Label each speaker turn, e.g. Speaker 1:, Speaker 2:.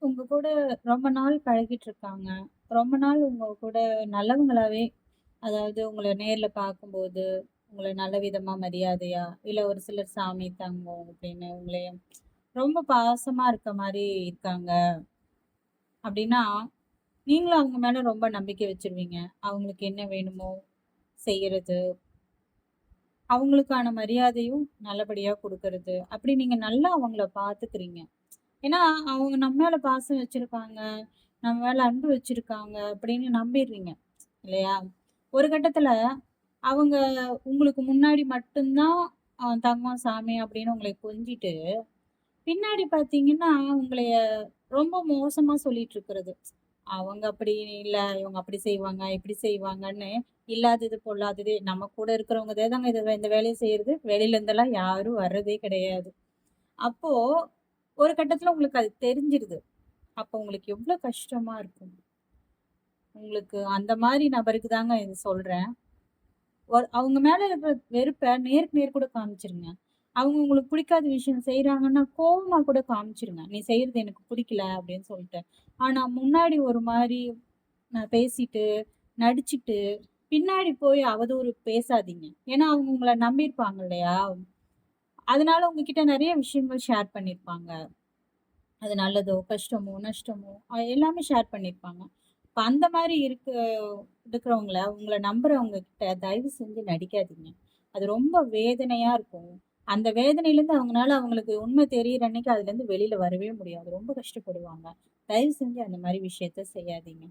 Speaker 1: உங்க கூட ரொம்ப நாள் பழகிட்டு இருக்காங்க. ரொம்ப நாள் உங்க கூட நல்லவங்களாவே அதாவது உங்கள நேர்ல பார்க்கும்போது, உங்கள நல்ல விதமா மரியாதையா, இல்ல ஒரு சிலர் சாமி, தங்கம் அப்படின்னு உங்களைய ரொம்ப பாசமா இருக்க மாரி இருக்காங்க. அப்படின்னா, நீங்களும் அவங்க மேல ரொம்ப நம்பிக்கை வச்சுருவீங்க. அவங்களுக்கு என்ன வேணுமோ செய்யறது, அவங்களுக்கான மரியாதையும் நல்லபடியா குடுக்கறது. அப்படி நீங்க நல்லா அவங்கள பார்த்துக்கிறீங்க. ஏன்னா, அவங்க நம்ம மேல பாசம் வச்சிருக்காங்க, நம்ம மேல அன்பு வச்சிருக்காங்க அப்படின்னு நம்பிர்றீங்க. இல்லையா? ஒரு கட்டத்துல அவங்க உங்களுக்கு முன்னாடி மட்டும் தான் தங்கம், சாமி அப்படின்னு உங்கள கொஞ்சிட்டு, பின்னாடி பார்த்தீங்கன்னா, உங்களைய ரொம்ப மோசமா சொல்லிட்டு இருக்கிறது. அவங்க அப்படி இல்ல, இவங்க அப்படி செய்வாங்க, இப்படி செய்வாங்கன்னு இல்லாதது, பொல்லாதது நம்ம கூட இருக்கிறவங்க தாங்க இந்த வேலைய செய்றது. வெளியில இருந்தெல்லாம் யாரும் வர்றதே கிடையாது. அப்போ ஒரு கட்டத்துல உங்களுக்கு அது தெரிஞ்சிருது. அப்போ உங்களுக்கு எவ்ளோ கஷ்டமா இருக்கும்? உங்களுக்கு அந்த மாரி நபருக்கு தாங்க இது சொல்றேன். அவங்க மேல இருக்கிற வெறுப்ப நேருக்கு நேர் கூட காமிச்சிருங்க. அவங்க உங்களுக்கு பிடிக்காத விஷயம் செய்றாங்கன்னா, கோவமா கூட காமிச்சிருங்க. "நீ செய்றது எனக்கு பிடிக்கல" அப்படின்னு சொல்லிட்டு. ஆனா முன்னாடி ஒரு மாரி பேசிட்டு, நடிச்சுட்டு, பின்னாடி போய் அவதூறு பேசாதீங்க. ஏன்னா அவங்க உங்கள நம்பியிருப்பாங்க இல்லையா? அதனால உங்ககிட்ட நெறைய விஷயங்கள் ஷேர் பண்ணியிருப்பாங்க. அது நல்லதோ, கஷ்டமோ, நஷ்டமோ எல்லாமே ஷேர் பண்ணியிருப்பாங்க. இப்ப அந்த மாரி இருக்கிறவங்கள, உங்கள நம்புறவங்க கிட்ட தயவு செஞ்சு நடிக்காதீங்க. அது ரொம்ப வேதனையா இருக்கும். அந்த வேதனையிலருந்து அவங்களுக்கு உண்மை தெரியிற அன்னைக்கு அதுலருந்து வெளில வரவே முடியாது. ரொம்ப கஷ்டப்படுவாங்க. தயவு செஞ்சு அந்த மாரி விஷயத்த செய்யாதீங்க.